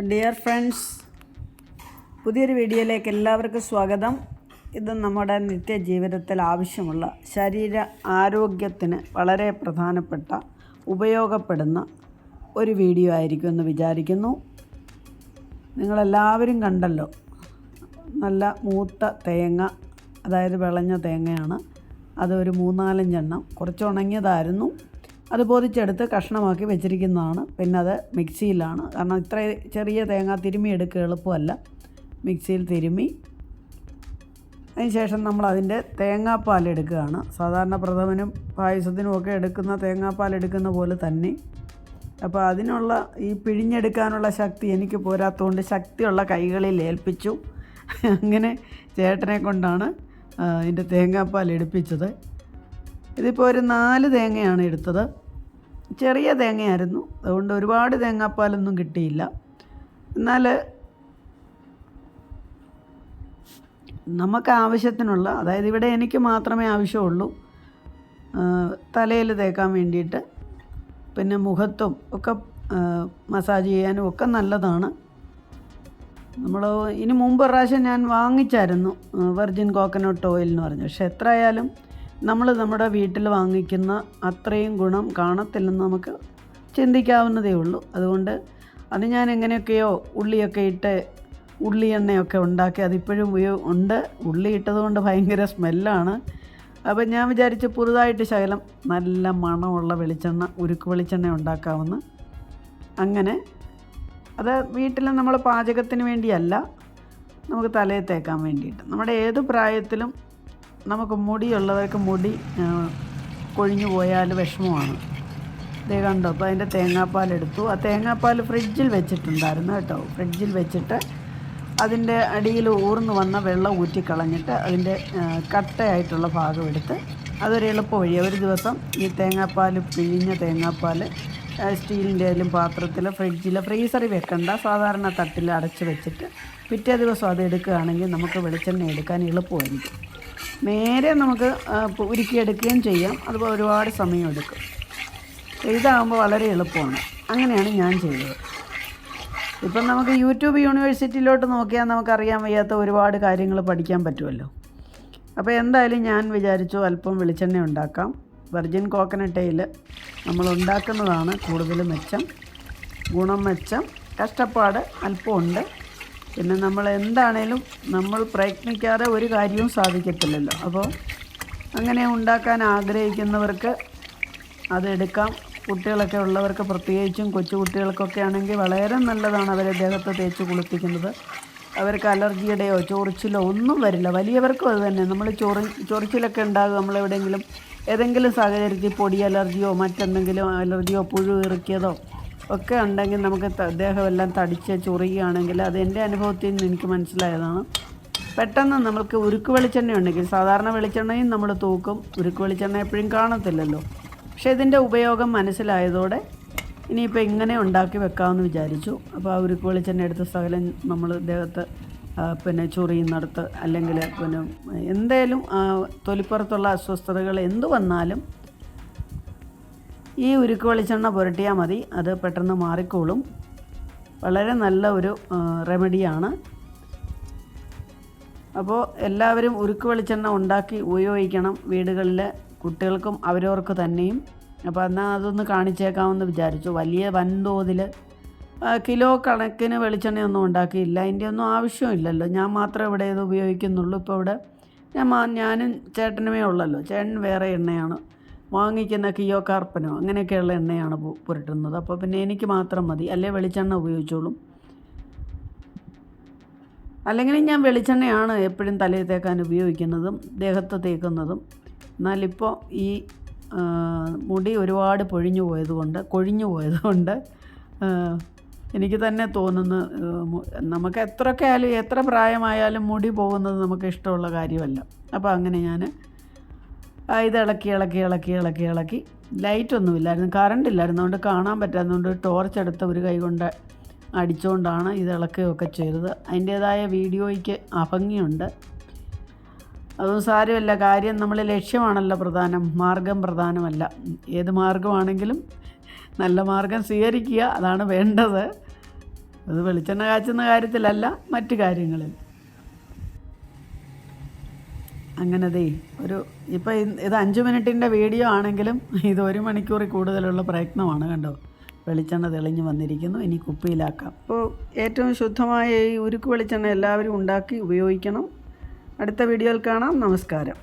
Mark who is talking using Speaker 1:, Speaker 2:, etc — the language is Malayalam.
Speaker 1: ഡിയർ ഫ്രണ്ട്സ്, പുതിയൊരു വീഡിയോയിലേക്ക് എല്ലാവർക്കും സ്വാഗതം. ഇത് നമ്മുടെ നിത്യജീവിതത്തിൽ ആവശ്യമുള്ള ശരീര ആരോഗ്യത്തിന് വളരെ പ്രധാനപ്പെട്ട ഉപയോഗപ്പെടുന്ന ഒരു വീഡിയോ ആയിരിക്കും എന്ന് വിചാരിക്കുന്നു. നിങ്ങളെല്ലാവരും കണ്ടല്ലോ, നല്ല മൂത്ത തേങ്ങ, അതായത് വിളഞ്ഞ തേങ്ങയാണ്. അതൊരു 3-4 എണ്ണം, കുറച്ച് ഉണങ്ങിയതായിരുന്നു. അത് പൊതിച്ചെടുത്ത് കഷ്ണമാക്കി വെച്ചിരിക്കുന്നതാണ്. പിന്നെ അത് മിക്സിയിലാണ്, കാരണം ഇത്ര ചെറിയ തേങ്ങ തിരുമ്മി എടുക്കുക എളുപ്പമല്ല. മിക്സിയിൽ തിരുമ്മി അതിനുശേഷം നമ്മൾ അതിൻ്റെ തേങ്ങാപ്പാൽ എടുക്കുകയാണ്. സാധാരണ പ്രഥമനും പായസത്തിനും ഒക്കെ എടുക്കുന്ന തേങ്ങാപ്പാൽ എടുക്കുന്ന പോലെ തന്നെ. അപ്പോൾ അതിനുള്ള ഈ പിഴിഞ്ഞെടുക്കാനുള്ള ശക്തി എനിക്ക് പോരാത്തതുകൊണ്ട് ശക്തിയുള്ള കൈകളിൽ ഏൽപ്പിച്ചു. അങ്ങനെ ചേട്ടനെ കൊണ്ടാണ് ഇതിൻ്റെ തേങ്ങാപ്പാൽ എടുപ്പിച്ചത്. ഇതിപ്പോൾ ഒരു 4 തേങ്ങയാണ് എടുത്തത്. ചെറിയ തേങ്ങയായിരുന്നു, അതുകൊണ്ട് ഒരുപാട് തേങ്ങാപ്പാലൊന്നും കിട്ടിയില്ല. എന്നാൽ നമുക്ക് ആവശ്യത്തിനുള്ള, അതായത് ഇവിടെ എനിക്ക് മാത്രമേ ആവശ്യമുള്ളൂ, തലയിൽ തേക്കാൻ വേണ്ടിയിട്ട്, പിന്നെ മുഖത്തും ഒക്കെ മസാജ് ചെയ്യാനും ഒക്കെ നല്ലതാണ്. നമ്മൾ ഇനി മുമ്പ് പ്രാവശ്യം ഞാൻ വാങ്ങിച്ചായിരുന്നു വെർജിൻ കോക്കനട്ട് ഓയിൽ എന്ന് പറഞ്ഞു. പക്ഷെ എത്രയായാലും നമ്മൾ നമ്മുടെ വീട്ടിൽ വാങ്ങിക്കുന്ന അത്രയും ഗുണം കാണത്തില്ലെന്ന് നമുക്ക് ചിന്തിക്കാവുന്നതേ ഉള്ളൂ. അതുകൊണ്ട് അത് ഞാൻ എങ്ങനെയൊക്കെയോ ഉള്ളിയൊക്കെ ഇട്ട് ഉള്ളി എണ്ണയൊക്കെ ഉണ്ടാക്കി അതിപ്പോഴും ഉണ്ട്. ഉള്ളി ഇട്ടതുകൊണ്ട് ഭയങ്കര സ്മെല്ലാണ്. അപ്പം ഞാൻ വിചാരിച്ച് പുതുതായിട്ട് ശകലം നല്ല മണമുള്ള വെളിച്ചെണ്ണ, ഉരുക്ക് വെളിച്ചെണ്ണ ഉണ്ടാക്കാമെന്ന്. അങ്ങനെ അത് വീട്ടിൽ നമ്മൾ പാചകത്തിന് വേണ്ടിയല്ല, നമുക്ക് തലയിൽ തേക്കാൻ വേണ്ടിയിട്ട്. നമ്മുടെ ഏത് പ്രായത്തിലും നമുക്ക് മുടിയുള്ളവർക്ക് മുടി കൊഴിഞ്ഞു പോയാൽ വിഷമമാണ്. ഇതേ കണ്ടോ, അപ്പോൾ അതിൻ്റെ തേങ്ങാപ്പാൽ എടുത്തു. ആ തേങ്ങാപ്പാൽ ഫ്രിഡ്ജിൽ വെച്ചിട്ടുണ്ടായിരുന്നു കേട്ടോ. ഫ്രിഡ്ജിൽ വെച്ചിട്ട് അതിൻ്റെ അടിയിൽ ഊർന്ന് വന്ന വെള്ളം ഊറ്റിക്കളഞ്ഞിട്ട് അതിൻ്റെ കട്ടയായിട്ടുള്ള ഭാഗം എടുത്ത് അതൊരു എളുപ്പ വഴിയാണ്. ഒരു ദിവസം ഈ തേങ്ങാപ്പാൽ, പിഴിഞ്ഞ തേങ്ങാപ്പാൽ സ്റ്റീലിൻ്റെ ആയാലും പാത്രത്തിൽ ഫ്രീസറിൽ വെക്കണ്ട, സാധാരണ തട്ടിൽ അടച്ച് വെച്ചിട്ട് പിറ്റേ ദിവസം അത് എടുക്കുകയാണെങ്കിൽ നമുക്ക് വെളിച്ചെണ്ണ എടുക്കാൻ എളുപ്പമായിരിക്കും. നേരെ നമുക്ക് ഉരുക്കിയെടുക്കുകയും ചെയ്യാം. അതുപോലെ ഒരുപാട് സമയം എടുക്കും. ഇതാകുമ്പോൾ വളരെ എളുപ്പമാണ്. അങ്ങനെയാണ് ഞാൻ ചെയ്തത്. ഇപ്പം നമുക്ക് യൂട്യൂബ് യൂണിവേഴ്സിറ്റിയിലോട്ട് നോക്കിയാൽ നമുക്കറിയാൻ വയ്യാത്ത ഒരുപാട് കാര്യങ്ങൾ പഠിക്കാൻ പറ്റുമല്ലോ. അപ്പോൾ എന്തായാലും ഞാൻ വിചാരിച്ചു അല്പം വെളിച്ചെണ്ണ ഉണ്ടാക്കാം. വെർജിൻ കോക്കനട്ട് ഓയിൽ നമ്മൾ ഉണ്ടാക്കുന്നതാണ് കൂടുതൽ മെച്ചം, ഗുണം മെച്ചം. കഷ്ടപ്പാട് അല്പമുണ്ട്. പിന്നെ നമ്മൾ എന്താണേലും നമ്മൾ പ്രയത്നിക്കാതെ ഒരു കാര്യവും സാധിക്കത്തില്ലല്ലോ. അപ്പോൾ അങ്ങനെ ഉണ്ടാക്കാൻ ആഗ്രഹിക്കുന്നവർക്ക് അതെടുക്കാം. കുട്ടികളൊക്കെ ഉള്ളവർക്ക്, പ്രത്യേകിച്ചും കൊച്ചു കുട്ടികൾക്കൊക്കെ ആണെങ്കിൽ വളരെ നല്ലതാണ്. അവരെ ദേഹത്ത് തേച്ച് കുളിപ്പിക്കുന്നത്. അവർക്ക് അലർജിയുടെയോ ചൊറിച്ചിലോ ഒന്നും വരില്ല. വലിയവർക്കും അത് തന്നെ. നമ്മൾ ചൊറിച്ചിലൊക്കെ ഉണ്ടാകും നമ്മളെവിടെയെങ്കിലും ഏതെങ്കിലും സാഹചര്യത്തിൽ പൊടി അലർജിയോ മറ്റെന്തെങ്കിലും അലർജിയോ പുഴു ഇറുക്കിയതോ ഒക്കെ ഉണ്ടെങ്കിൽ നമുക്ക് ദേഹമെല്ലാം തടിച്ച് ചൊറിയുകയാണെങ്കിൽ, അത് എൻ്റെ അനുഭവത്തിൽ നിന്ന് എനിക്ക് മനസ്സിലായതാണ്. പെട്ടെന്ന് നമുക്ക് ഉരുക്ക് വെളിച്ചെണ്ണ ഉണ്ടെങ്കിൽ, സാധാരണ വെളിച്ചെണ്ണയും നമ്മൾ തൂക്കും, ഉരുക്ക് വെളിച്ചെണ്ണ എപ്പോഴും കാണത്തില്ലല്ലോ. പക്ഷേ ഇതിൻ്റെ ഉപയോഗം മനസ്സിലായതോടെ ഇനിയിപ്പോൾ ഇങ്ങനെ ഉണ്ടാക്കി വെക്കാമെന്ന് വിചാരിച്ചു. അപ്പോൾ ആ ഉരുക്ക് വെളിച്ചെണ്ണ എടുത്ത് സകലം നമ്മൾ ദേഹത്ത് പിന്നെ ചൊറിയുന്നിടത്ത്, അല്ലെങ്കിൽ പിന്നെ എന്തേലും തൊലിപ്പുറത്തുള്ള അസ്വസ്ഥതകൾ എന്തു വന്നാലും ഈ ഉരുക്ക് വെളിച്ചെണ്ണ പുരട്ടിയാൽ മതി. അത് പെട്ടെന്ന് മാറിക്കോളും. വളരെ നല്ല ഒരു റെമഡിയാണ്. അപ്പോൾ എല്ലാവരും ഉരുക്ക് വെളിച്ചെണ്ണ ഉണ്ടാക്കി ഉപയോഗിക്കണം വീടുകളിൽ, കുട്ടികൾക്കും അവരവർക്ക് തന്നെയും. അപ്പോൾ എന്നാൽ അതൊന്ന് കാണിച്ചേക്കാമെന്ന് വിചാരിച്ചു. വലിയ വൻതോതിൽ കിലോ കണക്കിന് വെളിച്ചെണ്ണയൊന്നും ഉണ്ടാക്കിയില്ല. അതിൻ്റെ ഒന്നും ആവശ്യമില്ലല്ലോ. ഞാൻ മാത്രമേ ഇവിടെ ഇത് ഉപയോഗിക്കുന്നുള്ളൂ. ഇപ്പോൾ ഇവിടെ ഞാനും ചേട്ടനുമേ ഉള്ളല്ലോ. ചേട്ടൻ വേറെ എണ്ണയാണ് വാങ്ങിക്കുന്ന, കിയോ കാർപ്പനോ അങ്ങനെയൊക്കെയുള്ള എണ്ണയാണ് പുരട്ടുന്നത്. അപ്പോൾ പിന്നെ എനിക്ക് മാത്രം മതി, അല്ലേ വെളിച്ചെണ്ണ ഉപയോഗിച്ചോളും. അല്ലെങ്കിൽ ഞാൻ വെളിച്ചെണ്ണയാണ് എപ്പോഴും തലയിൽ തേക്കാൻ ഉപയോഗിക്കുന്നതും ദേഹത്ത് തേക്കുന്നതും. എന്നാലിപ്പോൾ ഈ മുടി ഒരുപാട് കൊഴിഞ്ഞു പോയതുകൊണ്ട് എനിക്ക് തന്നെ തോന്നുന്നു, നമുക്ക് എത്രയൊക്കെ ആയാലും എത്ര പ്രായമായാലും മുടി പോകുന്നത് നമുക്ക് ഇഷ്ടമുള്ള കാര്യമല്ല. അപ്പോൾ അങ്ങനെ ഞാൻ ഇത് ഇളക്കി ലൈറ്റൊന്നുമില്ലായിരുന്നു, കറണ്ട് ഇല്ലായിരുന്നു, അതുകൊണ്ട് കാണാൻ പറ്റാത്തതുകൊണ്ട് ടോർച്ച് എടുത്ത ഒരു കൈ കൊണ്ട് അടിച്ചുകൊണ്ടാണ് ഇത് ഇളക്കുകയൊക്കെ ചെയ്തത്. അതിൻ്റേതായ വീഡിയോയ്ക്ക് അഭംഗിയുണ്ട്. അതൊന്നും സാരമില്ല. കാര്യം നമ്മൾ ലക്ഷ്യമാണല്ലോ പ്രധാനം, മാർഗം പ്രധാനമല്ല. ഏത് മാർഗമാണെങ്കിലും നല്ല മാർഗം സ്വീകരിക്കുക, അതാണ് വേണ്ടത്. അത് വെളിച്ചെണ്ണ കാച്ചുന്ന കാര്യത്തിലല്ല, മറ്റു കാര്യങ്ങളിൽ. അങ്ങനെ ഇപ്പം ഇത് 5 മിനിറ്റിൻ്റെ വീഡിയോ ആണെങ്കിലും ഇത് 1 മണിക്കൂറിൽ കൂടുതലുള്ള പ്രയത്നമാണ്. കണ്ടോ, വെളിച്ചെണ്ണ തെളിഞ്ഞ് വന്നിരിക്കുന്നു. ഇനി കുപ്പിയിലാക്കാം. അപ്പോൾ ഏറ്റവും ശുദ്ധമായ ഈ ഉരുക്ക് വെളിച്ചെണ്ണ എല്ലാവരും ഉണ്ടാക്കി ഉപയോഗിക്കണം. അടുത്ത വീഡിയോയിൽ കാണാം. നമസ്കാരം.